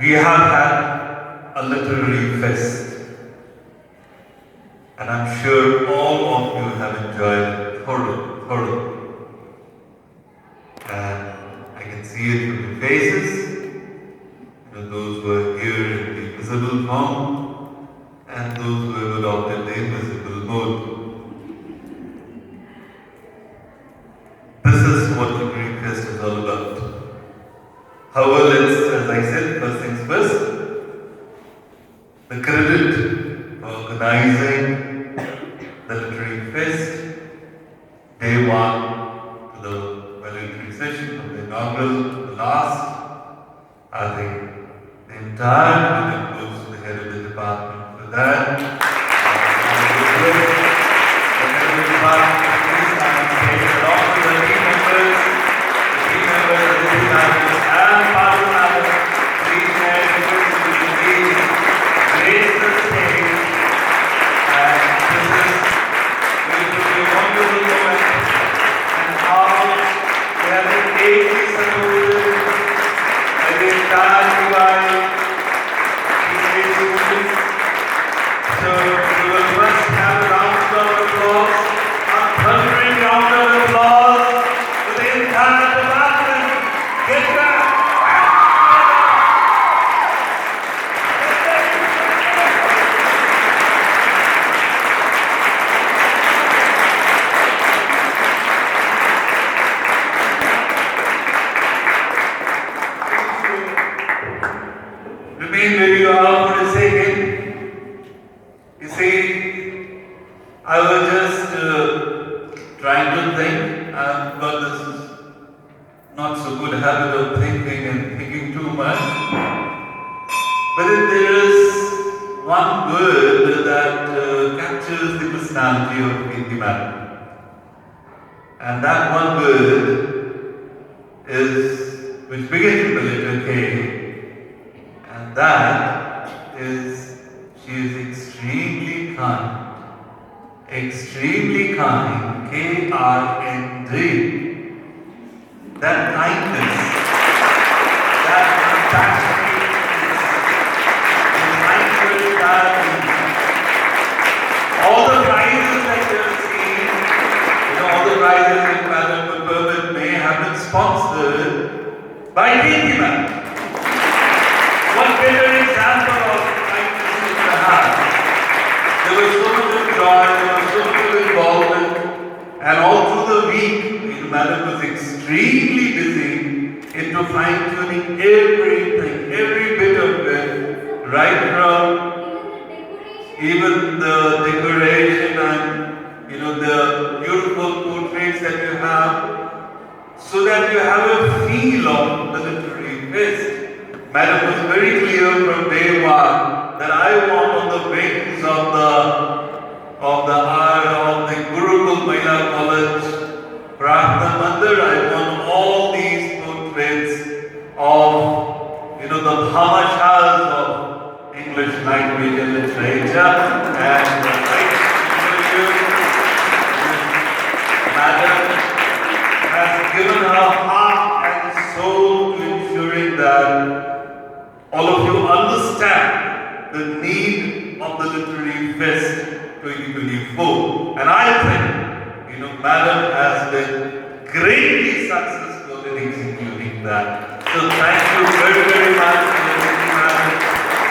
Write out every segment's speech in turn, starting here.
We have had a literary fest, and I'm sure all of you have enjoyed it thoroughly. And I can see it from your faces, those who are here in the visible form, and those who have adopted the invisible mode. This is what the Literary Fest is all about. However, let's, as I said, first things first, the credit for organizing the Literary Fest, day one to the valedictory session, from the inaugural to the last. I think the entire credit goes to the head of the department for that. The head of the department, please stand on stage, along with the team members, the team members, and Mahila, please stand to raise the stage. And this is going to be a wonderful moment. And how we have been ably supported by the entire divine. So we will first have a round of applause, a thundering round of applause for the entire department. Get back! Remain where you are for a second. You see, I was just trying to think. I've got this not so good habit of thinking and thinking too much. But if there is one word that captures the personality of Hindi man, and that one word is, which begins with the letter K, and that is, she is extremely kind. Extremely kind, K-I-N-D. That kindness, that compassionateness, the kindness that all the prizes that you have seen, all the prizes in Madam Porbandar may have been sponsored by Hindi man. What better example of kindness you can have? There was so much joy, there was so much involvement, and all through the week, Madam was extremely busy into fine-tuning everything, every bit of it, right from even the decoration and the beautiful portraits that you have, so that you have a feel of the literary fest. Madam was very clear from day one that I want on the wings of the Gurukul Mahila College, Porbandar, I want all these portraits of the bhamashas of English language and literature. And Madam has given her heart and soul to ensuring that all of you understand the need of the Literary Fest 2024. And I think, Madam has been greatly successful in executing that. So thank you very, very much, Madam.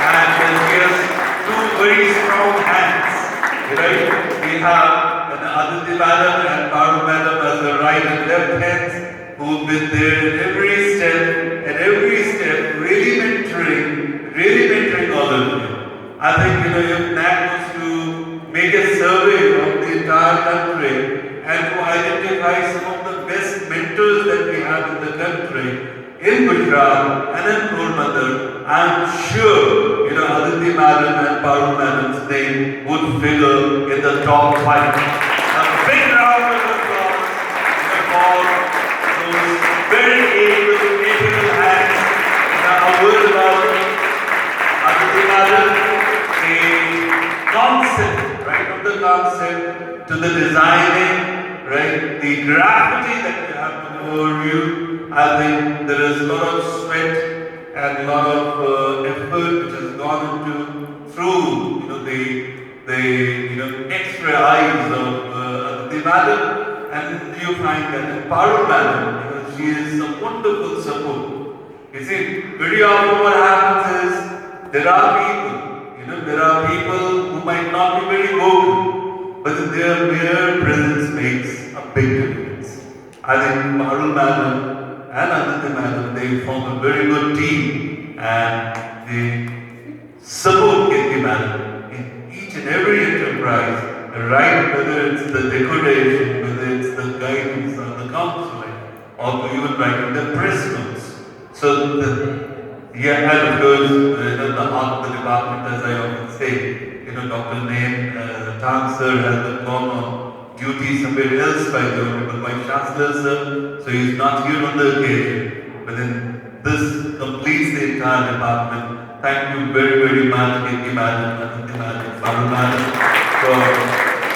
And here's two very strong hands. Right? We have Aditi Madam and Paru Madam as the right and left hands, who've been there at every step, really mentoring all of you. I think, if NAC was to make a survey of the entire country and to identify some of the best mentors that we have in the country, in Gujarat and in Porbandar, I'm sure, Aditi Madam and Paru Madam's name would figure in the top 5. A big round of applause for those very able hands. Now, a word about Aditi Madam, the concept, right, from the concept to the designing, right, the graffiti that you have before you. I think there is a lot of sweat and a lot of effort which has gone into through the extra eyes of the madam, and you find that in Parul madam, she is a wonderful support. You see, very often what happens is there are people who might not be very vocal, but their mere presence makes a big difference. I think Mahila madam and Aditya madam, they form a very good team, and they support Kirti madam in each and every enterprise, right? Whether it's the decoration, whether it's the guidance or the counseling, or even writing the press notes. So, and of course, the heart of the department, as I often say, Dr. Nain, Tan sir has gone on duty somewhere else by the Honorable Vice Chancellor sir, so he's not here on the occasion. But then this completes the entire department. Thank you very, very much, Kirti madam, Aditya madam, Parul madam, for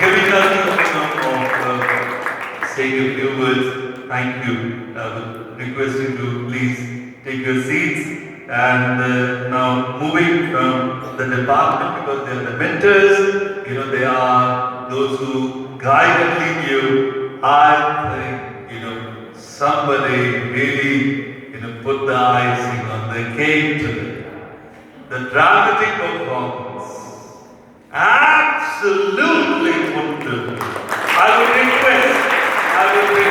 giving us the opportunity of saying a few words. Thank you. I would request you to please take your seats. And now moving from the department, because they are the mentors, they are those who guide and lead you. I think, somebody really, put the icing on the cake today. The dramatic performance, absolutely wonderful. I would request, I know it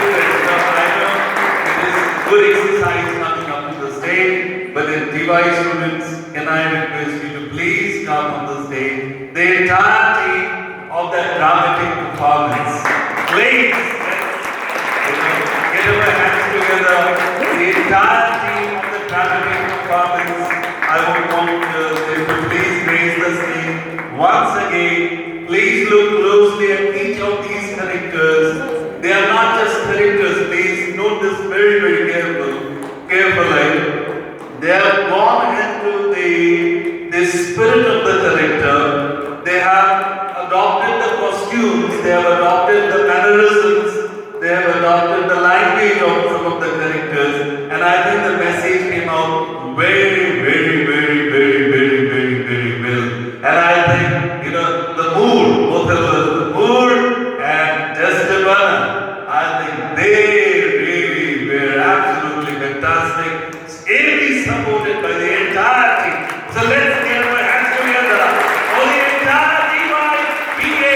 is good exercise coming up to the stage, but in device students, can I request you to please come on the stage? The entire team of that dramatic performance. Please, get our hands together. The entire team of the dramatic performance. I would want them to please raise the scene once again. Please look closely at each of these characters. They are not just characters. Please note this very, very carefully. They have gone into the spirit of the character. They have adopted the costumes. They have adopted the mannerisms. They have adopted the language of some of the characters. And I think the message came out very, very, very, very, very, very, very well. And I think, the mood, both of us, the mood and Desdemona, I think they really were absolutely fantastic. Ably supported by the entire team. So let's get our hands together for the entire DYPA.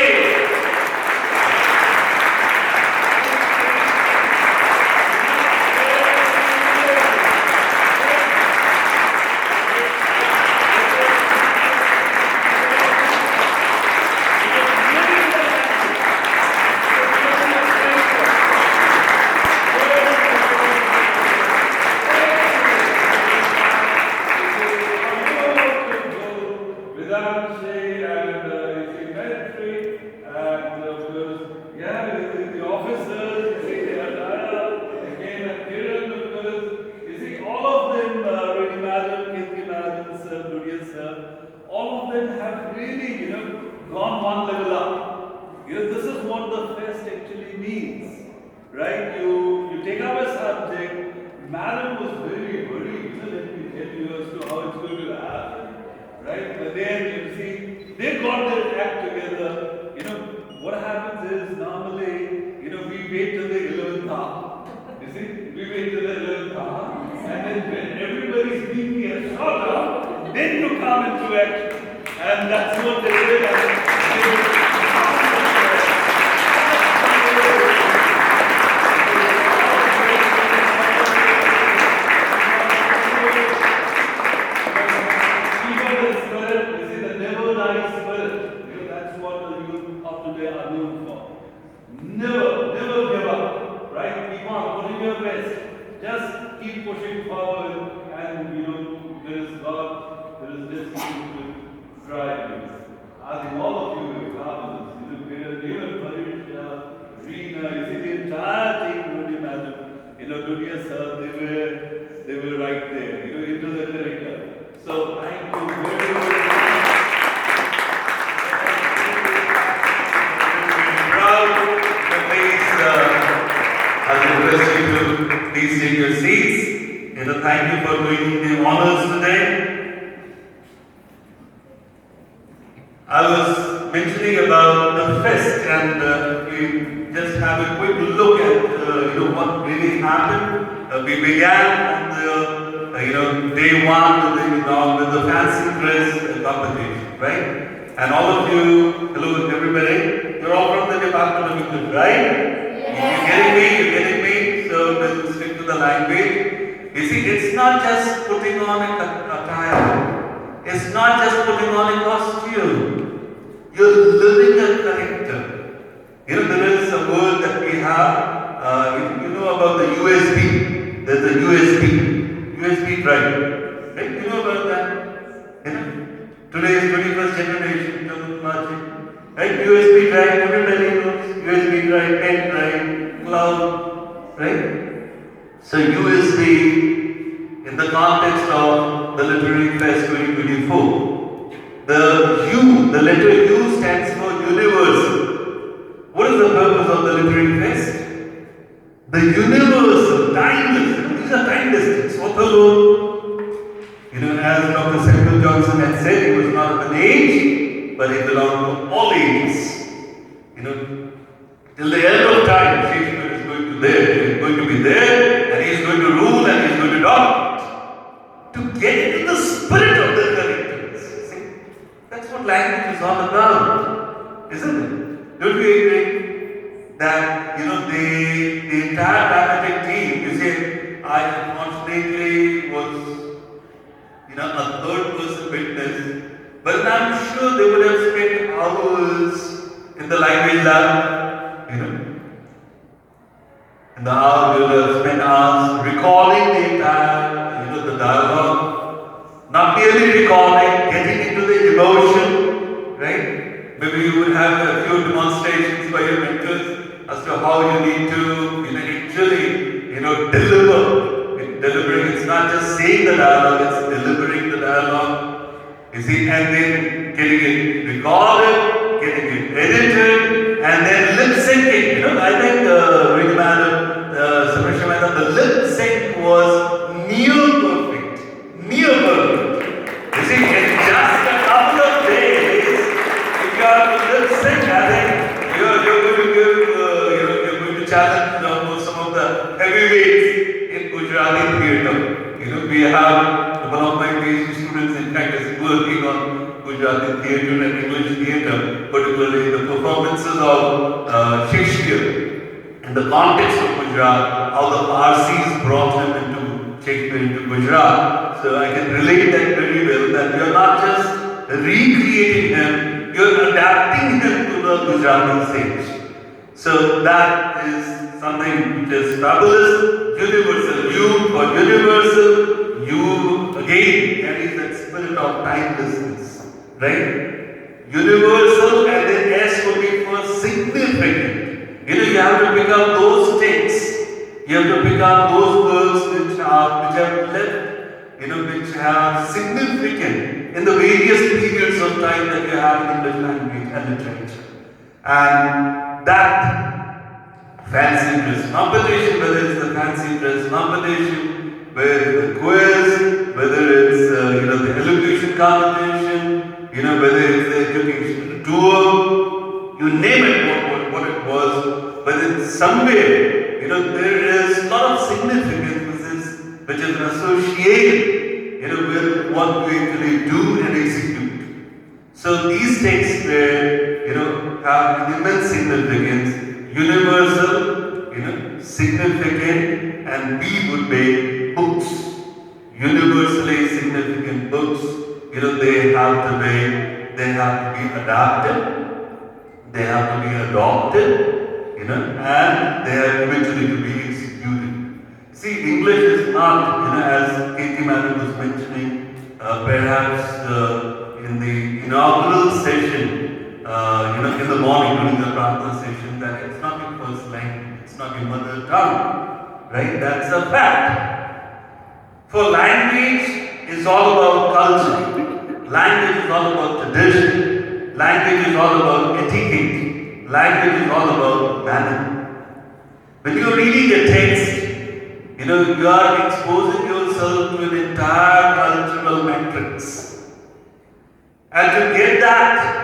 Gone one level up. This is what the fest actually means, right? You take up a subject. Madam was very worried. Let me tell you as to how it's going to happen, right? But then you see, they got their act together. What happens is normally, we wait till the 11th hour. You see, we wait till the 11th hour, and then when everybody's being here short up, then you come into action. And that's what they did. Never die spirit. That's what the youth of today are known for. Never give up. Right? Keep on putting your best. Just keep pushing forward, and there is God, there is destiny to drive this. I think all of you have come even Parisha, Reena, you see the entire team, don't you imagine? Dunia sir, they were right there, into the character. So thank you very much. Please, I request you to please take your seats in thank you for doing the honors today. I was mentioning about the fest, and we just have a quick look at what really happened. We began on the day one with the fancy dress competition, right? And all of you, hello everybody, you're all from the Department of English, right? Yes. You're getting me? So we'll stick to the language. You see, it's not just putting on a attire. It's not just putting on a costume. You're living a character. There is a word that we have, you know about the USB. There's a USB drive. Right? You know about that? Today is 21st generation, technology. Right? USB drive, everybody knows. USB drive, pen drive, cloud. Right? So USB, in the context of the Literary Fest 2024, the letter U stands for universal. What is the purpose of the Literary Fest? The universal, timeless. These are timeless things. Othello, as Dr. Samuel Johnson had said, he was not of an age, but he belonged to all ages. Till the end of time, Shakespeare is going to be there, and he is going to rule, and he is going to dominate. To get into the spirit of the characters. See? That's what language is all about, isn't it? Don't you agree that the entire dramatic team? You say, I unfortunately was a third person witness, but I'm sure they would have spent hours in the language lab. In the hour, they would have spent hours recalling the entire the dialogue. Not merely recalling, getting into the emotion, right? Maybe you would have a few demonstrations by your mentors as to how you need to, actually, deliver. Delivering, it's not just saying the dialogue, it's delivering the dialogue. You see, and then getting it recorded, getting it edited, and then lip syncing. I think Madam, the lip sync was near perfect. Near perfect. You see, in just a couple of days, if you are to lip sync, I think you're going to give, you're going to challenge some of the heavyweights in Gujarati theatre. We have one of my PhD students, in fact, is working on Gujarati theatre and English theatre, particularly the performances of Shakespeare in the context of Gujarat, how the Parsis brought him into Shakespeare into Gujarat. So I can relate that very well, that you are not just recreating him, you are adapting him to the Gujarati stage. So that is something which is fabulous. Universal, U for universal, U again carries that spirit of timelessness, right? Universal, and then S will be for significant. You have to pick up those things. You have to pick up those words which have left, which have significant in the various periods of time that you have in English language and literature. And that fancy dress competition, whether it's the fancy dress competition, whether it's the quiz, whether it's the elocution competition, whether it's the education tour, you name it, what it was, but in somewhere, there is a lot of significance which is associated, with what we actually do and execute. So these texts have an immense significance. Universal, significant, and B would be books. Universally significant books, they have to be adapted, they have to be adopted, and they are eventually to be executed. See, English is not, as Katie Madam was mentioning, perhaps in the inaugural session, in the morning during the prarthana session, that it's not your first language, it's not your mother tongue, right? That's a fact. For language is all about culture, language is all about tradition, language is all about etiquette, language is all about manner. When you're reading a text, you are exposing yourself yourself to an entire cultural matrix. And to get that,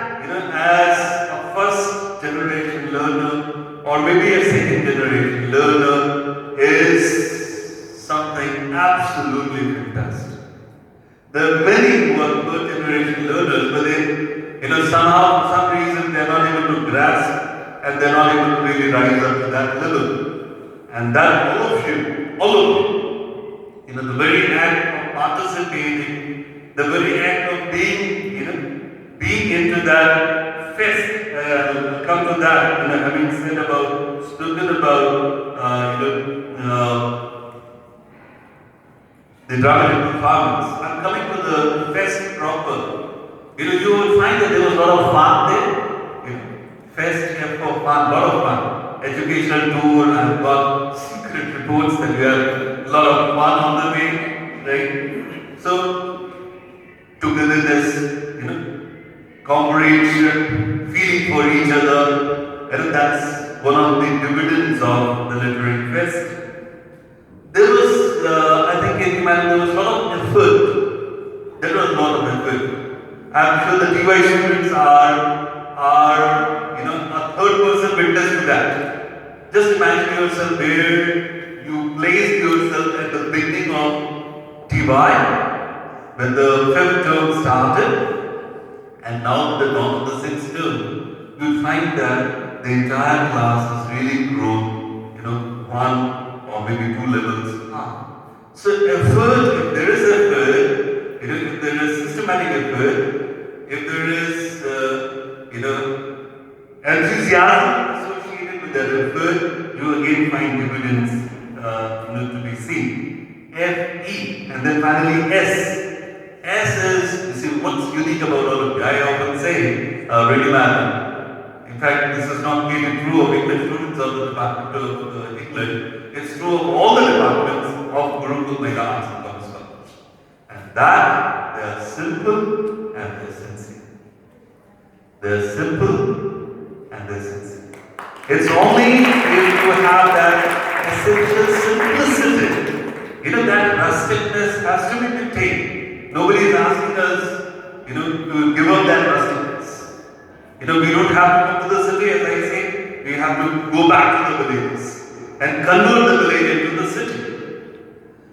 as a first generation learner, or maybe a second generation learner, is something absolutely fantastic. There are many who are third generation learners, but they, somehow, for some reason, they're not able to grasp and they're not able to really rise up to that level. And that all of you, the very act of participating, the very act of being into that fest, come to that, having spoken about, the dramatic performance. I'm coming to the fest proper. You will find that there was a lot of fun there. Fest here for fun, lot of fun. Educational tour, I've got secret reports that we have a lot of fun on the way, right? So, togetherness, comradeship, feeling for each other, that's one of the dividends of the Literary Fest. There was, I think in Human, there was a lot of effort. There was a lot of effort. I'm sure the TY students are a third person witness to that. Just imagine yourself where you placed yourself at the beginning of TY, when the 5th term started, and now the dawn of the 6th term. You'll find that the entire class has really grown, 1 or maybe 2 levels up. So effort, if there is effort, if there is systematic effort, if there is, enthusiasm associated with that effort, you again find dividends, to be seen. F, E, and then finally S. S is, you see, what's unique about all of you? I often say, ready matter. In fact, this is not really true of English students of the Department of English. It's true of all the departments of Gurukul, Mahila, Arts and Commerce College. And that, they are simple and they are sincere. They are simple and they are sincere. It's only if you have that essential simplicity, that rusticness has to be maintained. Nobody is asking us, to give up that rusticness. We don't have to come to the city, as I say, we have to go back to the villages and convert the village into the city.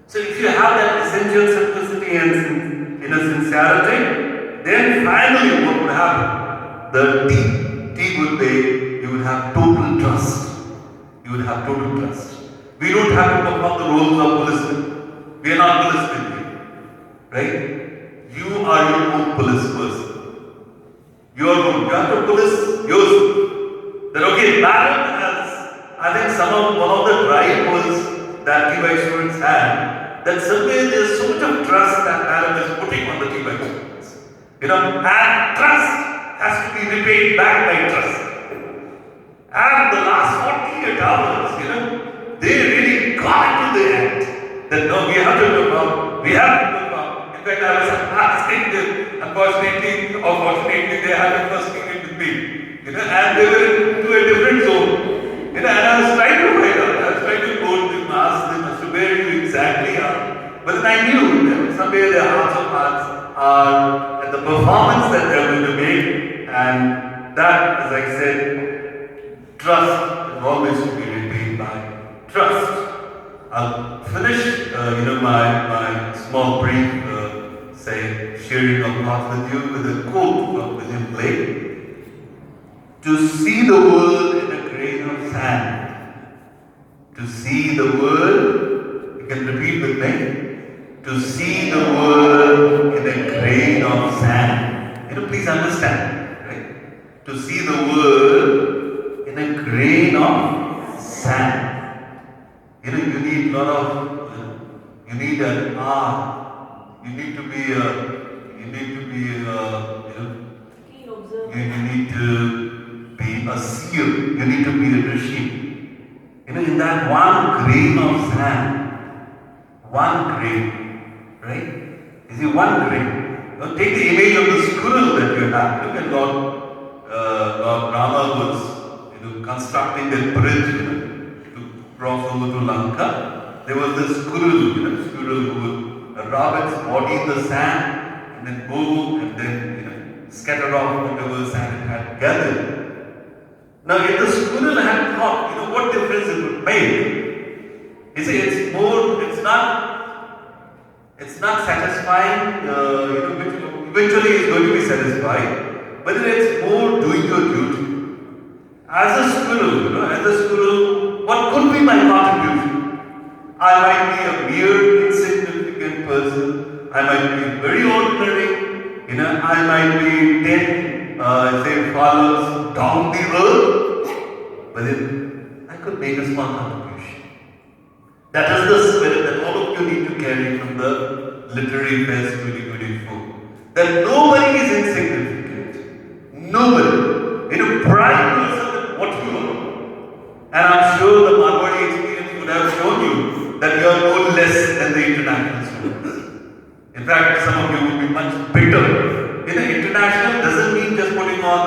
So if you have that essential simplicity and sincerity, then finally what would happen? The T would be, you would have total trust. You would have total trust. We don't have to perform the roles of policemen. We are not policemen here. Right? You are your own police person. You have to police yourself. That okay, madam has, I think one of the drive was that TY students had, that somewhere there's so much of trust that madam is putting on the TY students. And trust has to be repaid back by trust. And the last 48 hours, they really got into the act. That no, we have to perform. We have to perform. In fact, I was asking them, unfortunately or fortunately, they had a first meeting with me. And they were into a different zone. And I was trying to find out. I was trying to go to them, ask them as to where you exactly are. But then I knew that somewhere their hearts of hearts are at the performance that they're going to make. And that, as I said, trust is always to be repaid by trust. I'll finish, my small brief, sharing of thoughts with you with a quote from William Blake. To see the world in a grain of sand. To see the world, you can repeat with me. To see the world in a grain of sand. Please understand, right? To see the world in a grain of sand. You need a lot of, you need an art. You need to be you need to be a seal. You need to be a regime. In that one grain of sand, one grain, right? You see, one grain. Take the image of the squirrel that you have. Look at Lord Rama was, constructing that bridge, to cross over to Lanka. There was this squirrel, squirrel who would rub its body in the sand and then go and then scatter off whatever sand it had gathered. Now, if the squirrel had thought, what difference it would make? You see, it's not satisfying, eventually it's going to be satisfied, but it's more doing your duty. As a squirrel, what could be my contribution? I might be a mere insignificant person, I might be very ordinary, I might be 10, followers down the road, but then I could make a small contribution. That is the spirit that all of you need to carry from the Literary Fest 2024. That nobody is insignificant. Nobody. Pride yourself in what you are. And I'm sure the Marwari experience would have shown you that you are no less than the international students. In fact, some of you would be much better. International doesn't mean just putting on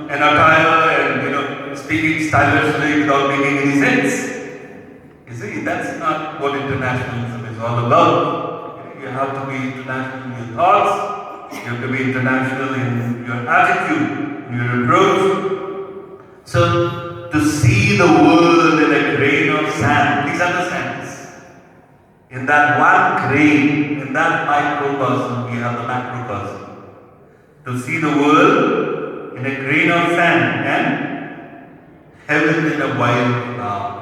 an attire and speaking stylishly without making any sense. You see, that's not what internationalism is all about. You have to be international in your thoughts, you have to be international in your attitude, in your approach. So, to see the world in a grain of sand, please understand this. In that one grain, in that microcosm, we have the macrocosm. To see the world in a grain of sand and heaven in a wild flower.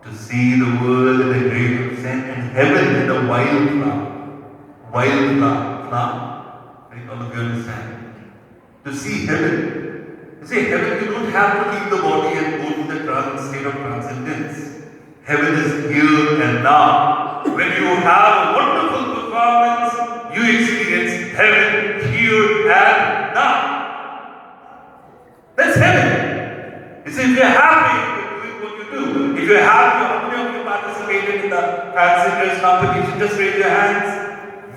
To see the world in a grain of sand and heaven in a wild flower. Wild flower. Right? All of you understand. To see heaven. You see, heaven, you don't have to leave the body and go to the state of transcendence. Heaven is here and now. When you have a wonderful performance, you experience heaven here and now. That's heaven. You see, if you're happy with doing what you do, if you're happy, how many of you participated in the fancy dress competition? Just raise your hands.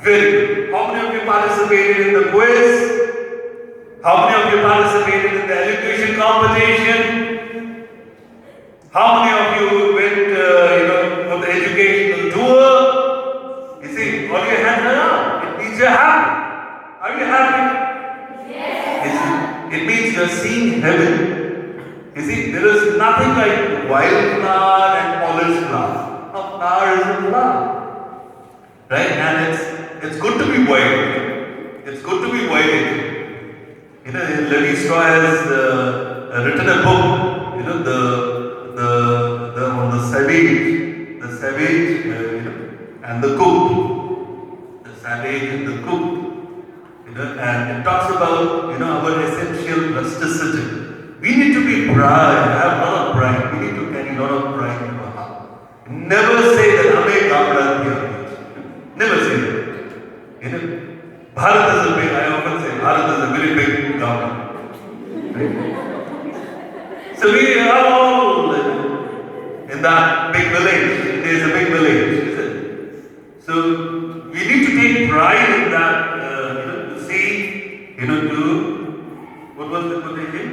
Very good. How many of you participated in the quiz? How many of you participated in the education competition? How many of you went, for the educational tour? You see, all your hands are up. It means you're happy. Are you happy? Yes. It means you're seeing heaven. You see, there is nothing like wild flower and polished flower. A flower is a flower. Right? And it's good to be wild. It's good to be wild. Levi Strauss has written a book, on the savage, and the cook, the savage and the cook, and it talks about, our essential rusticity. We need to be proud, have a lot of pride. We need to carry a lot of pride in our heart. Never say that Hame Gamra Diya. Never say that. Bharat is a big, I often say, Bharat is a very big government. Right? So we are all in that big village. There is a big village, isn't it? So we need to take pride in that, to see, what was the quotation?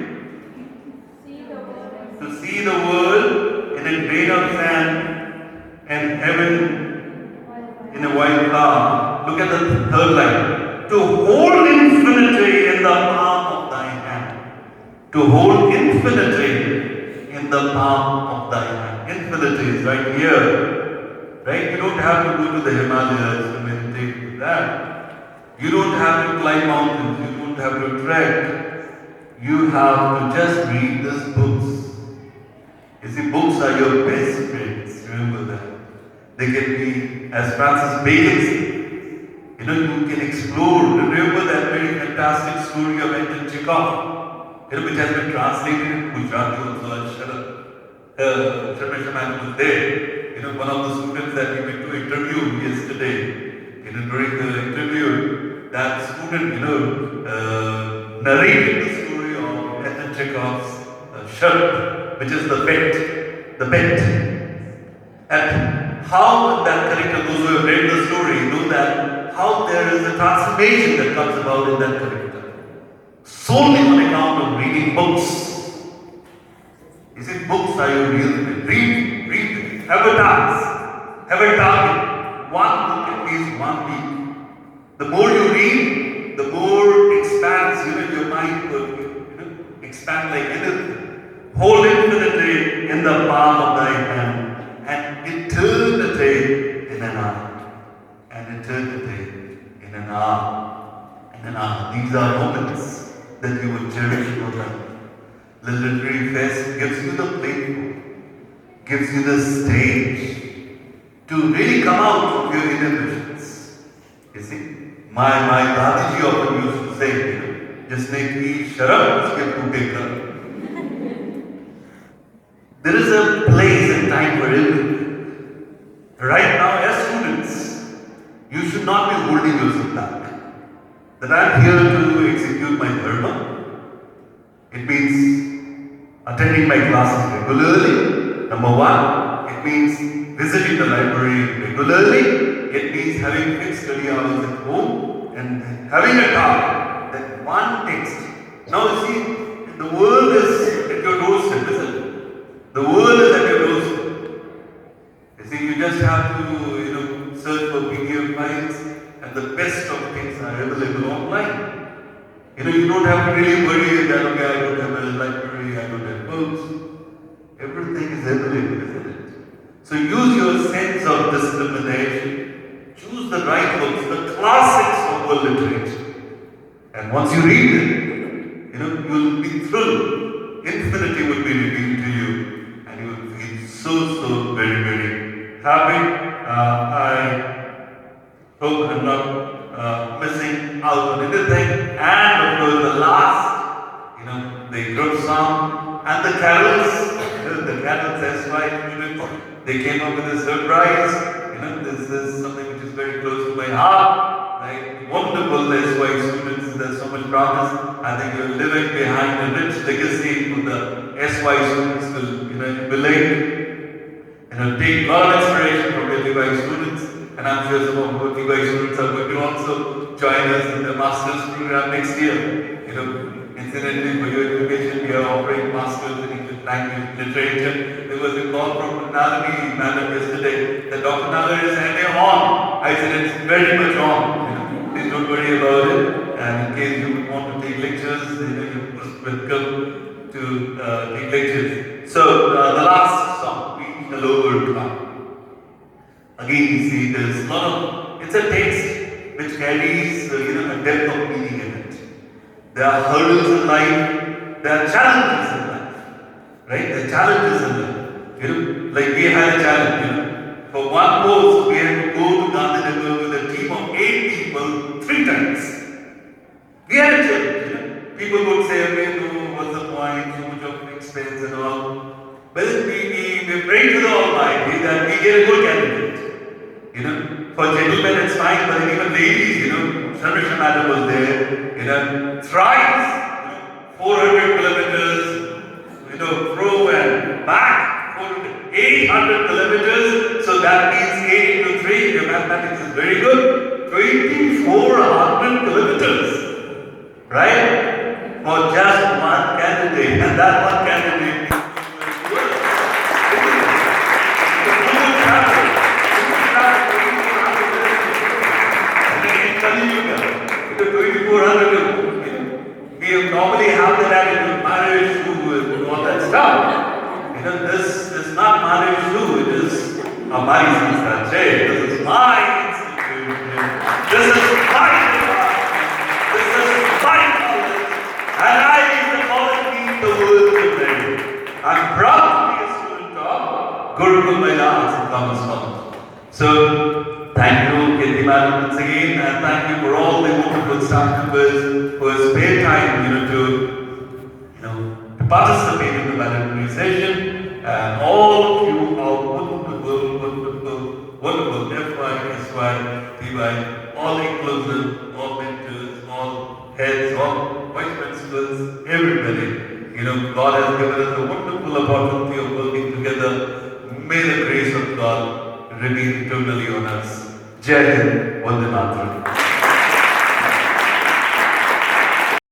To see the world in a grain of sand and heaven in a white cloud. Look at the third line. To hold infinity in the palm of thy hand. To hold infinity in the palm of thy hand. Infinity is right here. Right? You don't have to go to the Himalayas to meditate with that. You don't have to climb mountains. You don't have to trek. You have to just read these books. You see, books are your best friends. Remember that. They can be, as Francis Bacon said, you can explore. Remember that very fantastic story of Anton Chekhov, which has been translated in Gujarat also. Sharma was there. One of the students that we went to interview yesterday, during the interview, that student, narrated the story of Anton Chekhov's shirt, which is the pet. And how that character, those who have read the story, know that how there is a transformation that comes about in that character. Solely on account of reading books. You see, books are your real thing. Read, have a task, have a target. one book at least 1 week. The more you read, the more expands, your mind will, expand like anything. Hold infinity in the palm of thy hand, and eternity in an hour. And eternity in an hour. In an hour. These are moments that you will cherish forever. The Literary Fest gives you the platform, gives you the stage to really come out of your inhibitions. You see? My Dadiji often used to say, just make me sharab, uske phoote kar. There is a place and time for everything. Right now, as students, you should not be holding yourself back. That I am here to execute my dharma. It means attending my classes regularly. Number one, it means visiting the library regularly. It means having fixed study hours at home and having a target, that one text. Now you see, the world is at your doorstep, isn't it? The world is at your doorstep. You see, you just have to, search for PDF files, and the best of things are available online. You don't have to really worry that, okay, I don't have a library, I don't have books. Everything is available, isn't it? So use your sense of discrimination. Choose the right books, the classics of world literature. And once you read them, you will be thrilled. Infinity will be revealed to you, and you will feel so very, very happy. I hope I'm not missing out on anything. And of course, the last, the group song and the carols. The carols, that's right. They came up with a surprise. This is something which is very close to my heart. Right? Wonderful SY students, there's so much promise. I think you're living behind a rich legacy for the SY students will, emulate. Take a lot of inspiration from your TY students. And I'm sure some of our TY students are going to also join us in the master's program next year. Incidentally, for your information, we are offering masters in English language literature. There was a call from Nalini madam yesterday that Dr. Nagar is handing on. I said it's very much on. Please don't worry about it. And in case you want to take lectures, you're most welcome to take lectures. So the last song, We Shall Overcome. Again, you see, there's a lot of. It's a text which carries a depth of meaning in it. There are hurdles in life. There are challenges in life. Right? There are challenges in life. Like we had a challenge. For one post, we had to go to Gandhinagar with a team of 8 people 3 times. We had a challenge. People would say, okay, no, what's the point? So much of expense and all. Well, we pray to the Almighty that we get a good candidate. For gentlemen it's fine, but even ladies, Sharmisha madam was there, thrice, 400 kilometers, through and back, 800 kilometers, so that means 8 into 3, your mathematics is very good, 2400 kilometers, right? For just one candidate, and that one candidate we normally have that attitude, marriage shoe and all that stuff. This is not marriage shoe, it is a my institute. This is my institution. This is my department. This is my college. And I need the world today. I'm proud to be a student of Gurukul, Mahila, Arts and Commerce College. So, thank you, Kirti Madam, once again, and thank you for all the wonderful staff members who have spared time, to participate in the valedictory session. And all of you are wonderful FY, SY, TY, all inclusive, all mentors, all heads, all vice principals, everybody. God has given us a wonderful opportunity of working together. May the grace of God remain eternally on us. Jai Hind, Vande Mataram.